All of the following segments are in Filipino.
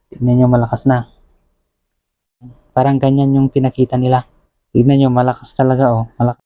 Tignan nyo, malakas na. Parang ganyan yung pinakita nila. Tignan nyo, malakas talaga, oh. Malakas.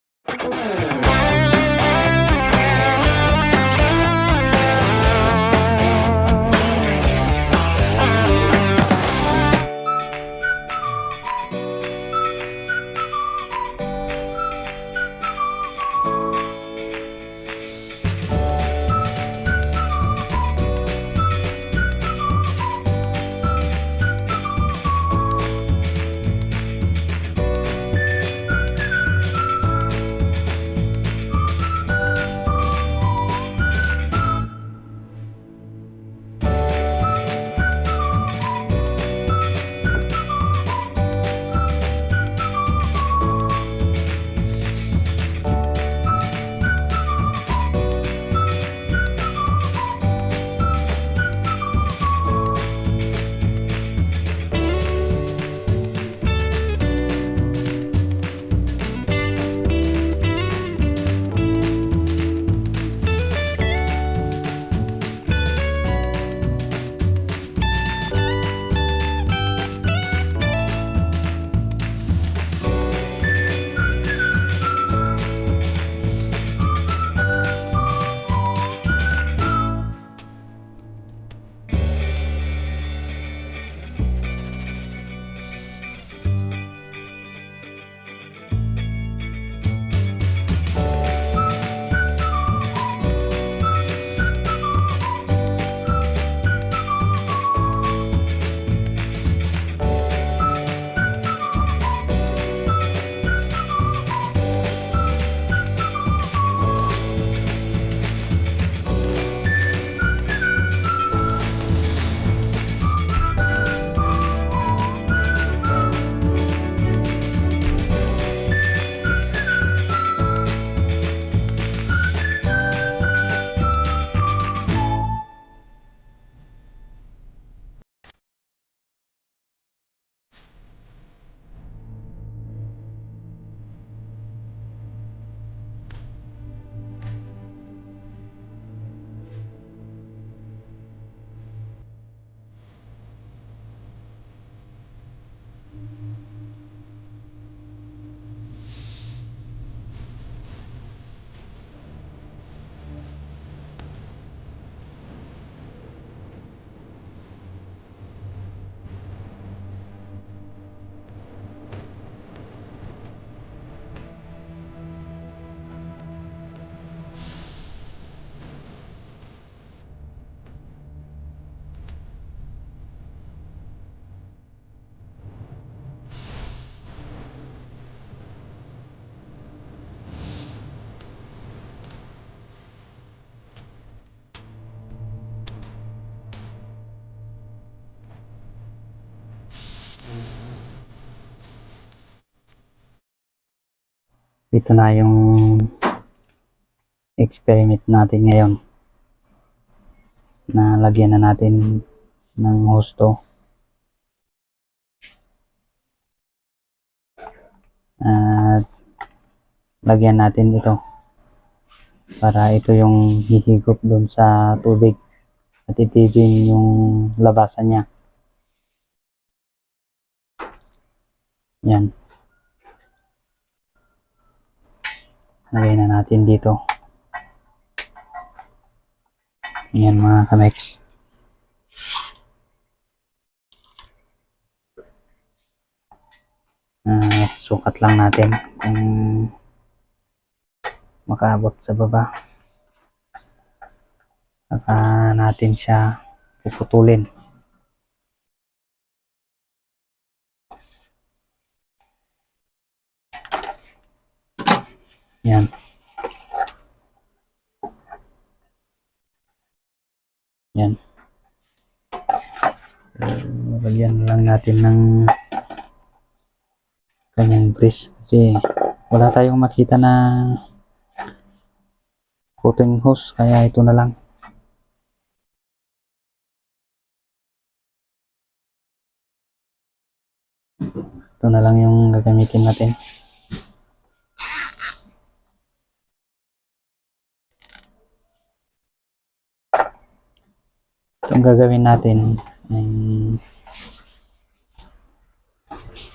Ito na yung experiment natin ngayon. Na lagyan na natin ng husto. At lagyan natin ito para ito yung hihigop dun sa tubig at itibin yung labasan niya. Yan. Lagay na natin dito. Yan mga kamex. Sukat lang natin kung makaabot sa baba. Saka natin siya puputulin. Yan. Yan. Lagyan lang natin ng kanyang grease kasi wala tayong makita na coating hose, kaya ito na lang. Ito na lang yung gagamitin natin. Itong gagawin natin ay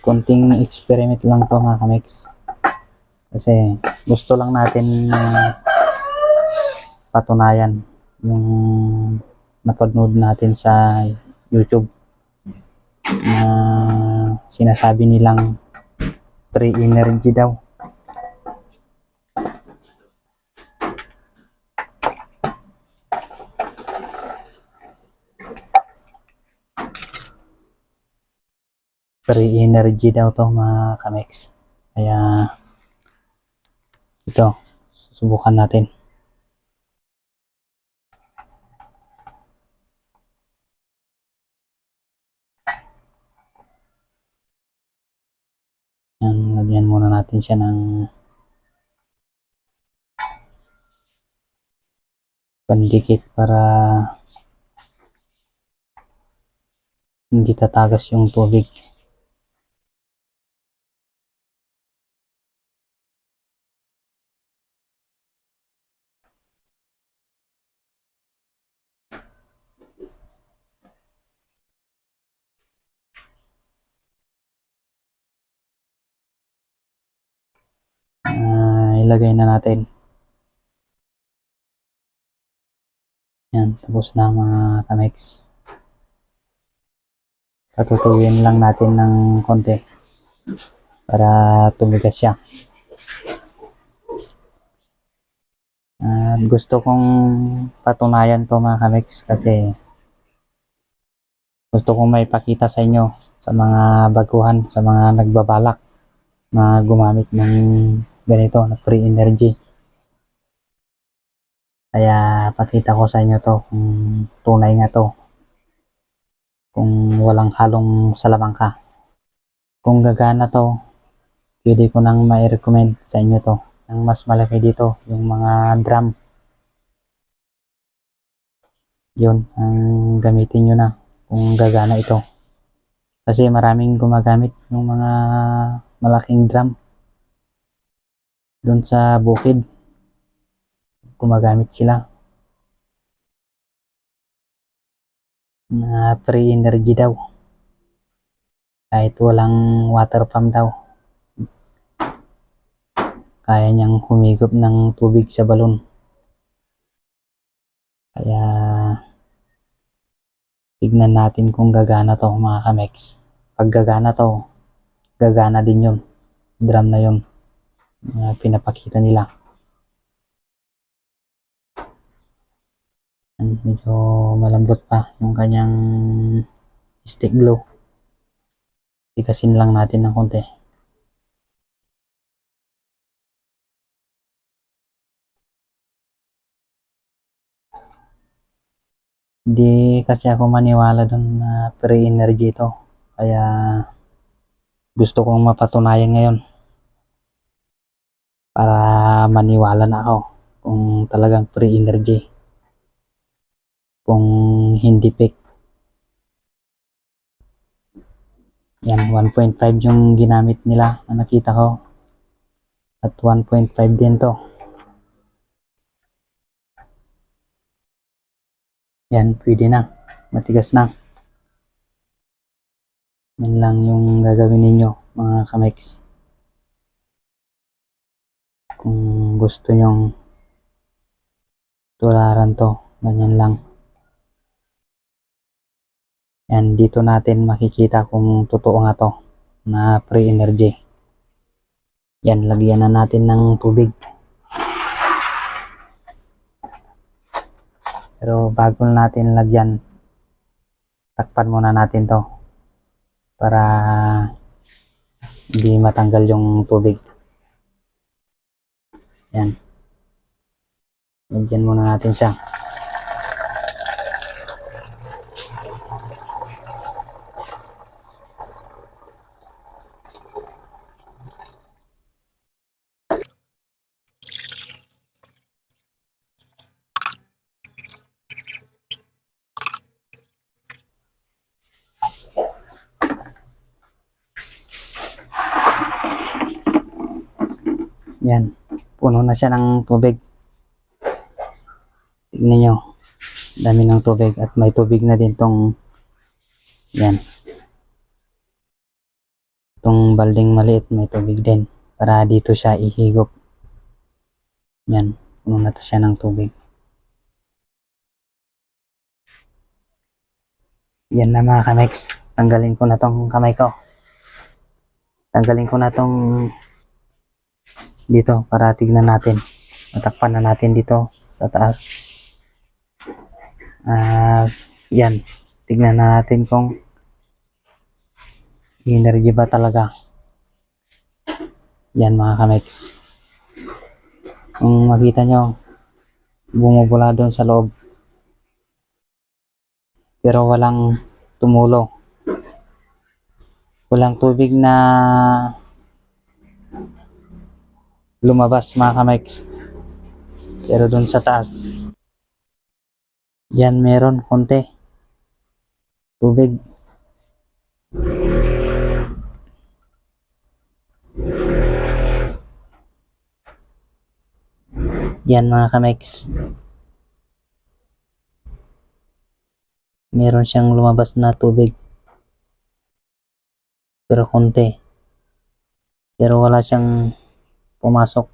konting experiment lang to mga kamex. Kasi gusto lang natin patunayan yung napanood natin sa YouTube na sinasabi nilang free energy daw. Free energy daw to mga kamex. Kaya ito, susubukan natin. Yan, lagyan muna natin siya ng pandikit para hindi tatagas yung tubig. Ilagay na natin. Yan, tapos na mga kamex. Patutuyuin lang natin ng konti para tumigas siya. At gusto kong patunayan to mga kamex kasi gusto kong maipakita sa inyo sa mga baguhan, sa mga nagbabalak na gumamit ng ganito na free energy. Kaya pakita ko sa inyo to kung tunay nga to, kung walang halong salamangka. Kung gagana to, pwede ko nang ma-recommend sa inyo to. Ang mas malaki dito, yung mga drum. Yun, ang gamitin nyo na kung gagana ito. Kasi maraming gumagamit yung mga malaking drum. Doon sa bukid, gumagamit sila. Na free energy daw. Kahit walang water pump daw. Kaya niyang humigop ng tubig sa balon. Kaya tignan natin kung gagana to mga kamex. Pag gagana to, gagana din yun. Drum na yun na pinapakita nila. Medyo malambot pa yung kanyang stick glue. Tikasin lang natin ng konti. Hindi kasi ako maniwala dun na free energy to. Kaya gusto kong mapatunayan ngayon para maniwala na ako kung talagang free energy. Kung hindi fake. Yan, 1.5 yung ginamit nila na nakita ko. At 1.5 din to. Yan, pwede na. Matigas na. Yan lang yung gagawin ninyo mga kamex. Kung gusto nyong tularan to, ganyan lang. Yan, dito natin makikita kung totoo nga to na free energy. Yan, lagyan na natin ng tubig. Pero bago natin lagyan, takpan muna natin to para hindi matanggal yung tubig. Yan. Lagyan muna natin siya. Yan, puno na siya ng tubig. Tignan nyo, dami ng tubig at may tubig na din tong yan, itong balding maliit may tubig din para dito siya ihigop. Yan, puno na to siya ng tubig. Yan na mga kamex, tanggalin ko na tong kamay ko. Tanggalin ko na tong dito para tignan natin. Matakpan na natin dito sa taas. Yan, tignan na natin kung energy ba talaga. Yan mga kamex. Kung makita nyo, bumubula doon sa loob. Pero walang tumulo. Walang tubig na lumabas mga kamex. Pero doon sa taas, yan meron konti tubig. Yan mga kamex, meron siyang lumabas na tubig pero konti, pero wala siyang pumasok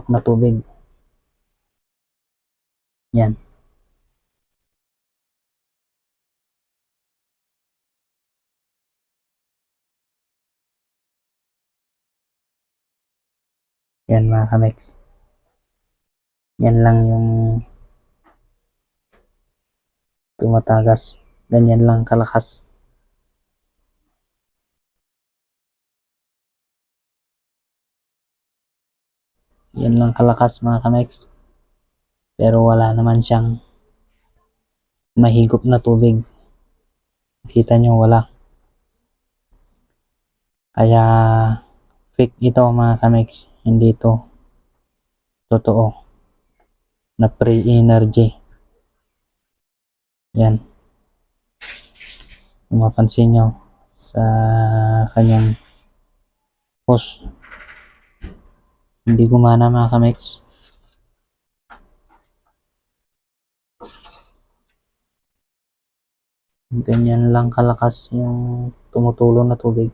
na tubig. Yan, yan mga kamex, yan lang yung tumatagas, ganyan lang kalakas. Yan lang kalakas mga kamex, pero wala naman siyang mahigop na tubig. Kita nyo, wala. Kaya fake ito mga kamex, hindi ito totoo na free energy. Yan, kung mapansin nyo sa kanyang hose, hindi gumana mga kamex. Ganyan lang kalakas yung tumutulo na tubig,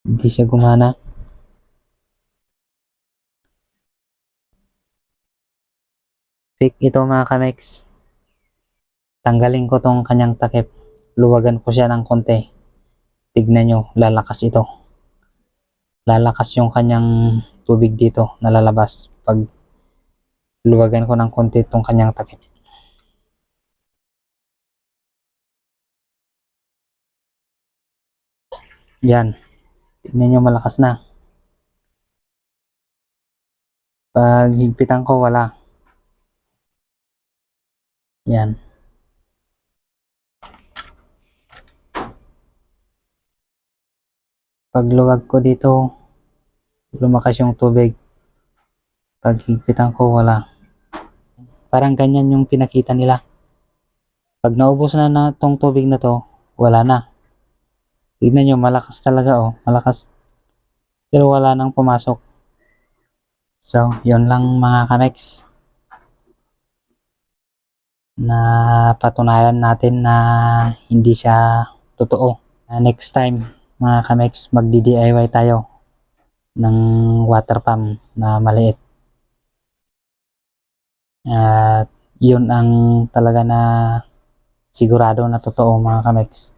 hindi siya gumana. Fake ito mga kamex. Tanggalin ko tong kanyang takip, luwagan ko siya ng konti, tignan nyo, lalakas ito. Lalakas yung kanyang tubig dito na lalabas pag luwagan ko ng konti itong kanyang takip. Yan, tignan nyo, malakas na. Pag higpitan ko, wala. Yan, pag luwag ko dito, lumakas yung tubig. Pag higpitan ko, wala. Parang ganyan yung pinakita nila. Pag naubos na tong tubig na to, wala na. Tignan nyo, malakas talaga, oh, malakas. Pero wala nang pumasok. So, yun lang mga kamex. Na patunayan natin na hindi siya totoo. Next time mga kamex, magdi-DIY tayo ng water pump na maliit. At yun ang talaga na sigurado na totoo mga kamex.